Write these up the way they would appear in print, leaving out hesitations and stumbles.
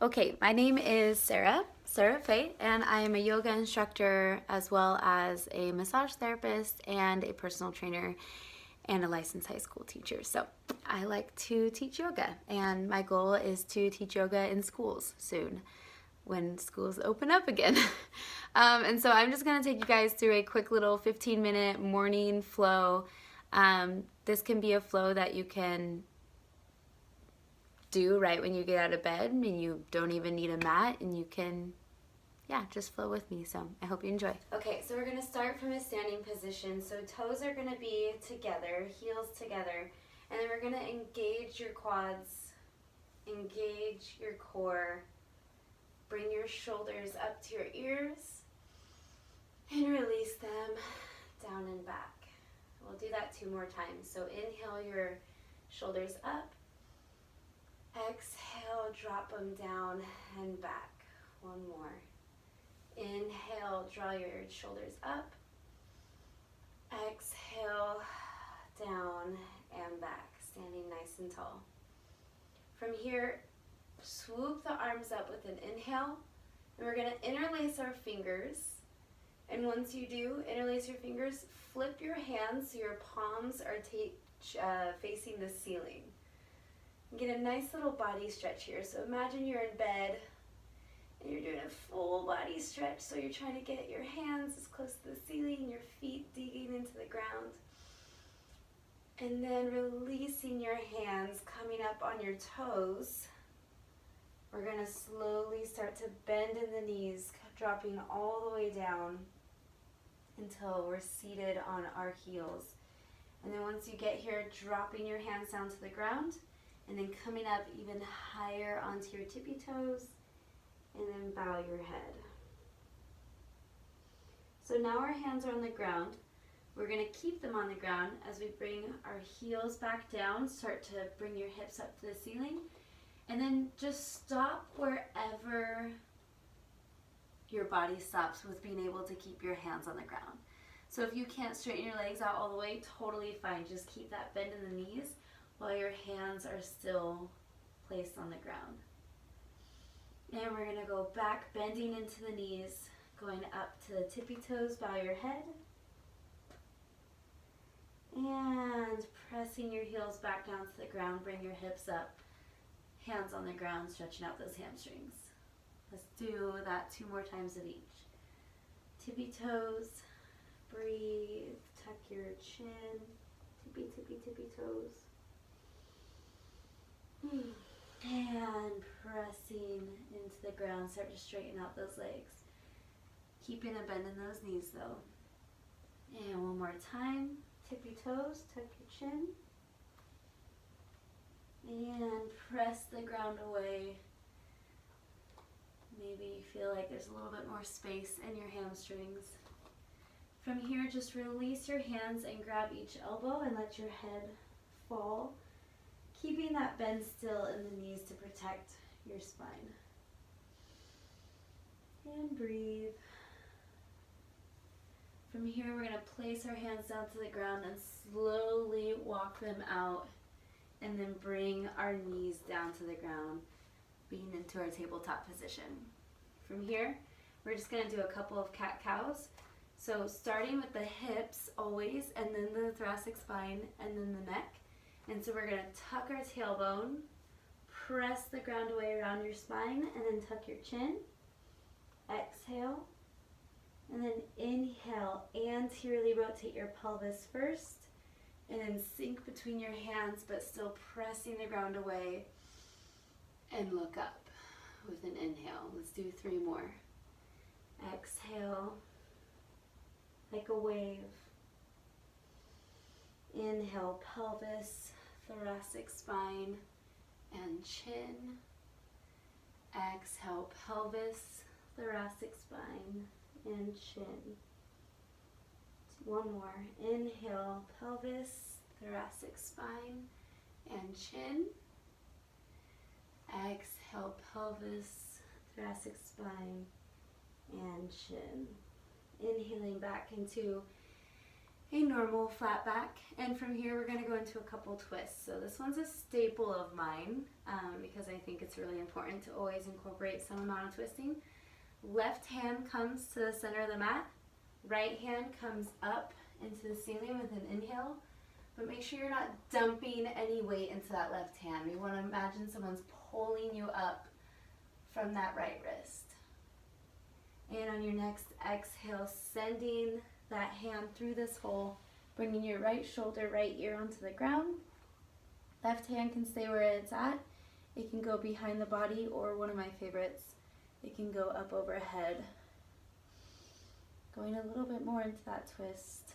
Okay, my name is Sarah Faye, and I am a yoga instructor as well as a massage therapist and a personal trainer and a licensed high school teacher. So I like to teach yoga, and my goal is to teach yoga in schools soon when schools open up again. And so I'm just going to take you guys through a quick little 15-minute morning flow. This can be a flow that you can do right when you get out of bed, and you don't even need a mat, and you can just flow with me. So I hope you enjoy. Okay, so we're going to start from a standing position. So toes are going to be together, heels together, and then we're going to engage your quads, engage your core, bring your shoulders up to your ears, and release them down and back. We'll do that 2 more times. So inhale your shoulders up. Exhale, drop them down and back. 1 more. Inhale, draw your shoulders up. Exhale, down and back, standing nice and tall. From here, swoop the arms up with an inhale, and we're going to interlace our fingers. And once you do interlace your fingers, flip your hands so your palms are facing the ceiling. Get a nice little body stretch here. So imagine you're in bed and you're doing a full body stretch. So you're trying to get your hands as close to the ceiling, your feet digging into the ground. And then releasing your hands, coming up on your toes. We're going to slowly start to bend in the knees, dropping all the way down until we're seated on our heels. And then once you get here, dropping your hands down to the ground, and then coming up even higher onto your tippy toes, and then bow your head. So now our hands are on the ground. We're going to keep them on the ground as we bring our heels back down, start to bring your hips up to the ceiling, and then just stop wherever your body stops with being able to keep your hands on the ground. So if you can't straighten your legs out all the way, totally fine. Just keep that bend in the knees while your hands are still placed on the ground. And we're going to go back, bending into the knees, going up to the tippy toes, bow your head. And pressing your heels back down to the ground, bring your hips up, hands on the ground, stretching out those hamstrings. Let's do that 2 more times of each. Tippy toes, breathe, tuck your chin, tippy, tippy, tippy toes. And pressing into the ground, start to straighten out those legs. Keeping a bend in those knees though. And 1 more time, tippy toes, tuck your chin. And press the ground away. Maybe you feel like there's a little bit more space in your hamstrings. From here, just release your hands and grab each elbow and let your head fall, keeping that bend still in the knees to protect your spine. And breathe. From here, we're going to place our hands down to the ground and slowly walk them out, and then bring our knees down to the ground, being into our tabletop position. From here, we're just going to do a couple of cat-cows. So starting with the hips always, and then the thoracic spine, and then the neck. And so we're going to tuck our tailbone, press the ground away around your spine, and then tuck your chin. Exhale. And then inhale, anteriorly rotate your pelvis first, and then sink between your hands, but still pressing the ground away, and look up with an inhale. Let's do 3 more. Exhale, like a wave. Inhale, pelvis, thoracic spine, and chin. Exhale, pelvis, thoracic spine, and chin. 1 more. Inhale, pelvis, thoracic spine, and chin. Exhale, pelvis, thoracic spine, and chin. Inhaling back into a normal flat back. And from here we're going to go into a couple twists. So this one's a staple of mine because I think it's really important to always incorporate some amount of twisting. Left hand comes to the center of the mat. Right hand comes up into the ceiling with an inhale. But make sure you're not dumping any weight into that left hand. We want to imagine someone's pulling you up from that right wrist. And on your next exhale, sending that hand through this hole, bringing your right shoulder, right ear onto the ground. Left hand can stay where it's at. It can go behind the body, or one of my favorites, it can go up overhead. Going a little bit more into that twist.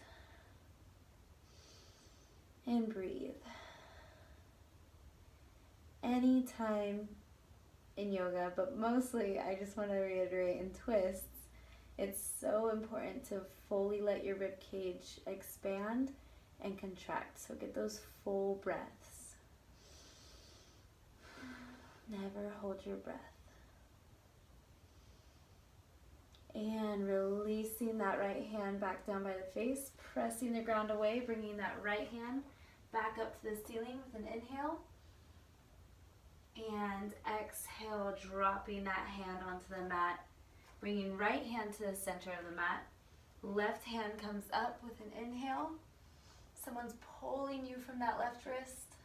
And breathe. Anytime in yoga, but mostly I just want to reiterate in twists, it's so important to fully let your rib cage expand and contract. So get those full breaths. Never hold your breath. And releasing that right hand back down by the face, pressing the ground away, bringing that right hand back up to the ceiling with an inhale. And exhale, dropping that hand onto the mat, bringing right hand to the center of the mat. Left hand comes up with an inhale. Someone's pulling you from that left wrist.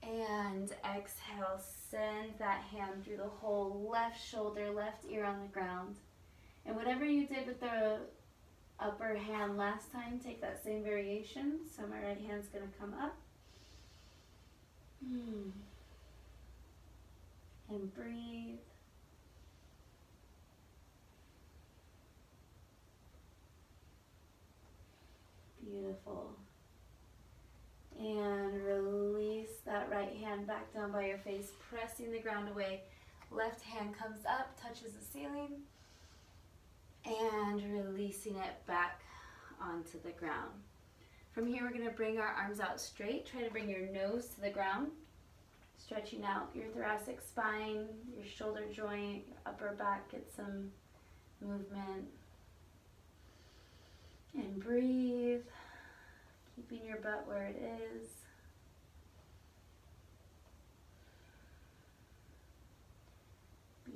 And exhale, send that hand through the whole left shoulder, left ear on the ground. And whatever you did with the upper hand last time, take that same variation. So my right hand's going to come up. And breathe. Beautiful. And release that right hand back down by your face, pressing the ground away. Left hand comes up, touches the ceiling, and releasing it back onto the ground. From here, we're going to bring our arms out straight. Try to bring your nose to the ground, stretching out your thoracic spine, your shoulder joint, your upper back, get some movement. And breathe, keeping your butt where it is.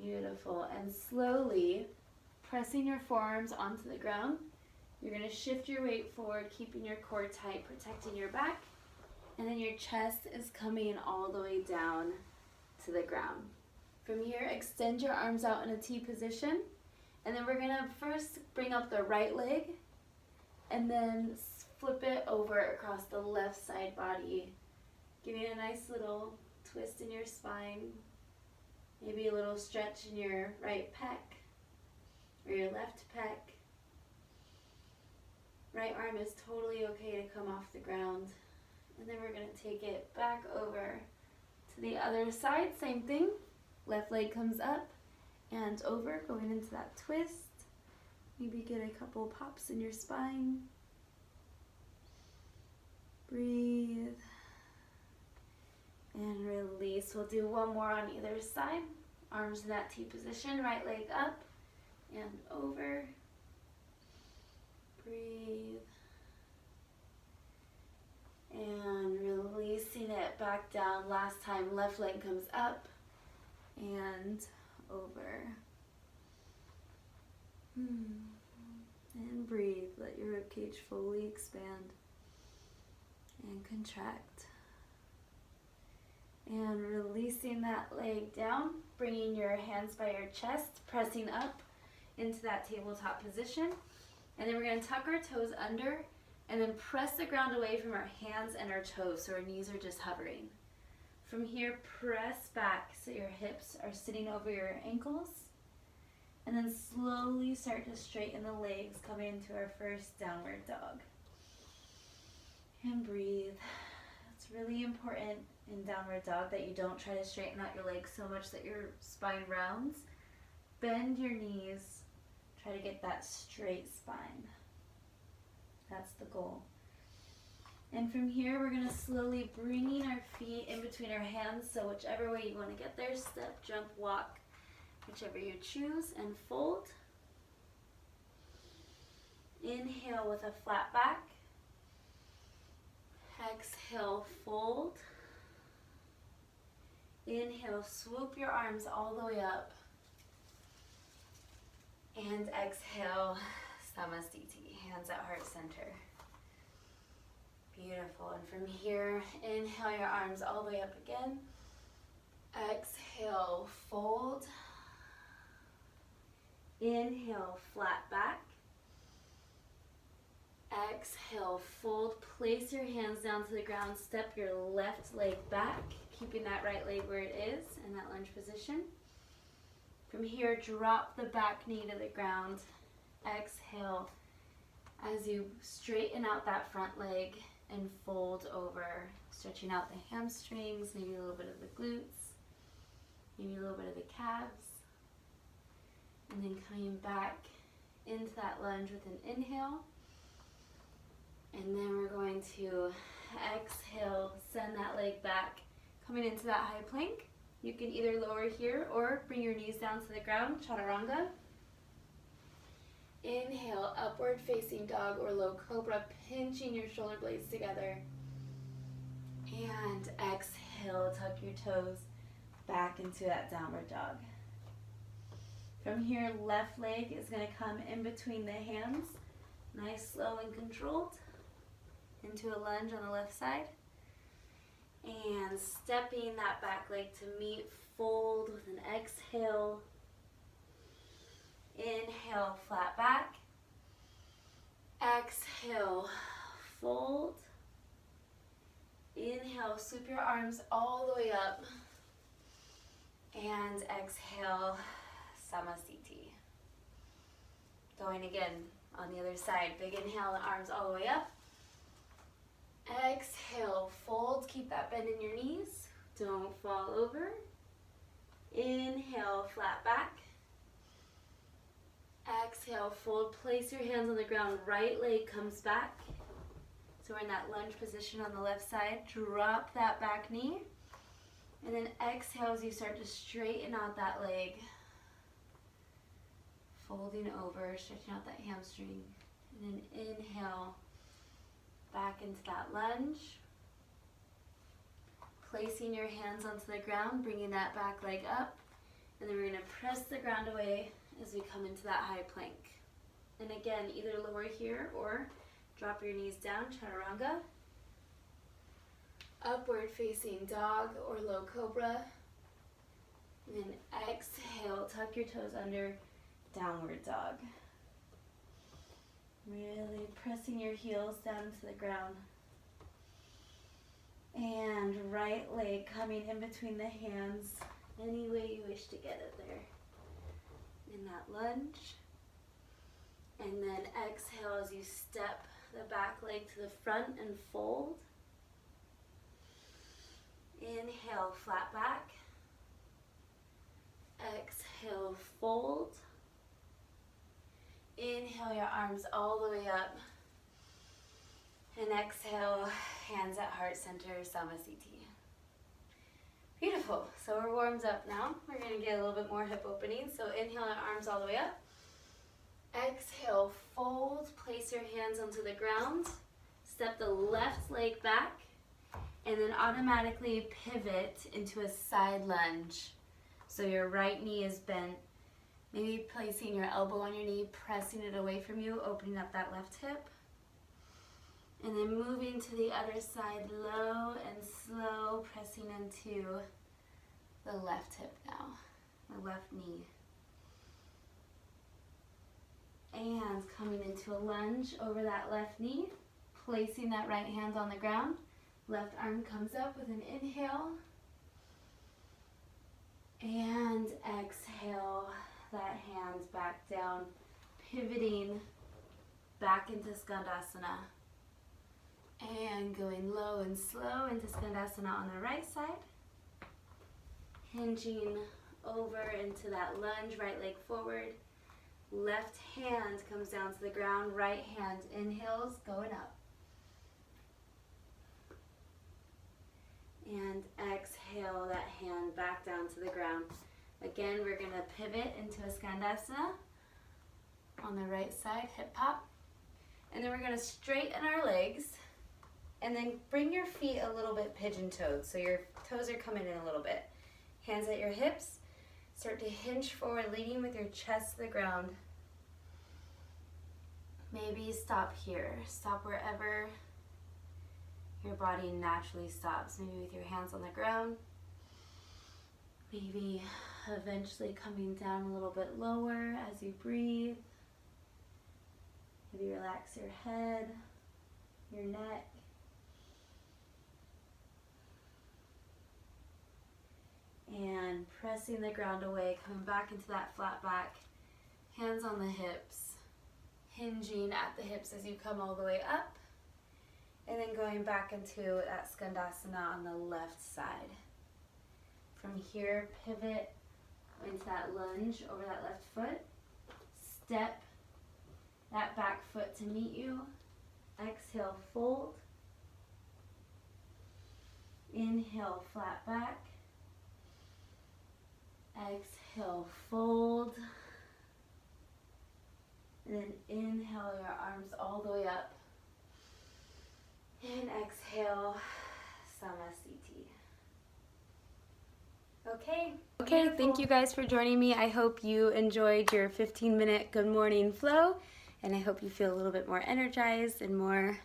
Beautiful. And slowly pressing your forearms onto the ground, you're going to shift your weight forward, keeping your core tight, protecting your back. And then your chest is coming all the way down to the ground. From here, extend your arms out in a T position. And then we're going to first bring up the right leg and then flip it over across the left side body, giving a nice little twist in your spine, maybe a little stretch in your right pec or your left pec. Right arm is totally okay to come off the ground. And then we're going to take it back over to the other side, same thing. Left leg comes up and over, going into that twist. Maybe get a couple pops in your spine. Breathe. And release. We'll do one more on either side. Arms in that T position, right leg up and over. Breathe. And releasing it back down. Last time, left leg comes up and over. And breathe. Let your ribcage fully expand and contract. And releasing that leg down, bringing your hands by your chest, pressing up into that tabletop position. And then we're going to tuck our toes under and then press the ground away from our hands and our toes so our knees are just hovering. From here, press back so your hips are sitting over your ankles. And then slowly start to straighten the legs, coming into our first downward dog. And breathe. It's really important in downward dog that you don't try to straighten out your legs so much that your spine rounds. Bend your knees. Try to get that straight spine. That's the goal. And from here, we're going to slowly bringing our feet in between our hands. So whichever way you want to get there, step, jump, walk, whichever you choose, and fold. Inhale with a flat back. Exhale, fold. Inhale, swoop your arms all the way up. And exhale, Samasthiti, hands at heart center. Beautiful. And from here, inhale your arms all the way up again. Exhale, fold. Inhale, flat back. Exhale, fold. Place your hands down to the ground. Step your left leg back, keeping that right leg where it is in that lunge position. From here, drop the back knee to the ground. Exhale as you straighten out that front leg and fold over, stretching out the hamstrings, maybe a little bit of the glutes, maybe a little bit of the calves. And then coming back into that lunge with an inhale. And then we're going to exhale, send that leg back, coming into that high plank. You can either lower here or bring your knees down to the ground, chaturanga. Inhale, upward facing dog or low cobra, pinching your shoulder blades together. And exhale, tuck your toes back into that downward dog. From here, left leg is going to come in between the hands, nice, slow, and controlled, into a lunge on the left side. And stepping that back leg to meet, fold with an exhale. Inhale, flat back. Exhale, fold. Inhale, sweep your arms all the way up. And exhale, Samasthiti. Going again on the other side. Big inhale, the arms all the way up. Exhale, fold. Keep that bend in your knees. Don't fall over. Inhale, flat back. Exhale, fold. Place your hands on the ground. Right leg comes back. So we're in that lunge position on the left side. Drop that back knee. And then exhale as you start to straighten out that leg. Folding over, stretching out that hamstring. And then inhale, back into that lunge. Placing your hands onto the ground, bringing that back leg up. And then we're going to press the ground away as we come into that high plank. And again, either lower here or drop your knees down, chaturanga. Upward facing dog or low cobra. And then exhale, tuck your toes under, downward dog. Really pressing your heels down to the ground. And right leg coming in between the hands, any way you wish to get it there. In that lunge. And then exhale as you step the back leg to the front and fold. Inhale, flat back. Exhale, fold. Inhale your arms all the way up. And exhale, hands at heart center, Samasthiti. Beautiful. So we're warmed up now. We're going to get a little bit more hip opening. So inhale your arms all the way up. Exhale, fold. Place your hands onto the ground. Step the left leg back. And then automatically pivot into a side lunge. So your right knee is bent. Maybe placing your elbow on your knee, pressing it away from you, opening up that left hip. And then moving to the other side, low and slow, pressing into the left hip now, the left knee. And coming into a lunge over that left knee, placing that right hand on the ground. Left arm comes up with an inhale. And exhale, that hand back down, pivoting back into Skandasana. And going low and slow into Skandasana on the right side. Hinging over into that lunge, right leg forward. Left hand comes down to the ground, right hand inhales, going up. And exhale that hand back down to the ground. Again, we're going to pivot into a Skandasana on the right side, hip hop. And then we're gonna straighten our legs and then bring your feet a little bit pigeon-toed. So your toes are coming in a little bit. Hands at your hips. Start to hinge forward, leaning with your chest to the ground. Maybe stop here. Stop wherever your body naturally stops. Maybe with your hands on the ground. Maybe eventually coming down a little bit lower as you breathe. Maybe relax your head, your neck. And pressing the ground away, coming back into that flat back. Hands on the hips, hinging at the hips as you come all the way up. And then going back into that Skandasana on the left side. From here, pivot into that lunge over that left foot. Step that back foot to meet you. Exhale, fold. Inhale, flat back. Exhale, fold. And then inhale your arms all the way up. And exhale, Samasthiti. Okay, thank you guys for joining me. I hope you enjoyed your 15-minute good morning flow, and I hope you feel a little bit more energized and more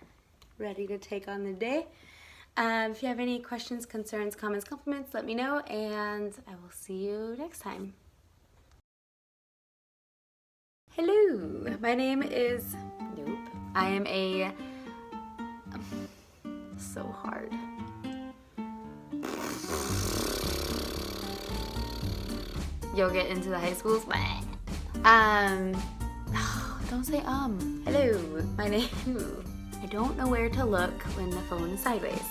ready to take on the day. If you have any questions, concerns, comments, compliments, let me know, and I will see you next time. Hello, my name is, I am a, so hard. You'll get into the high schools. Don't say Hello, my name. I don't know where to look when the phone is sideways.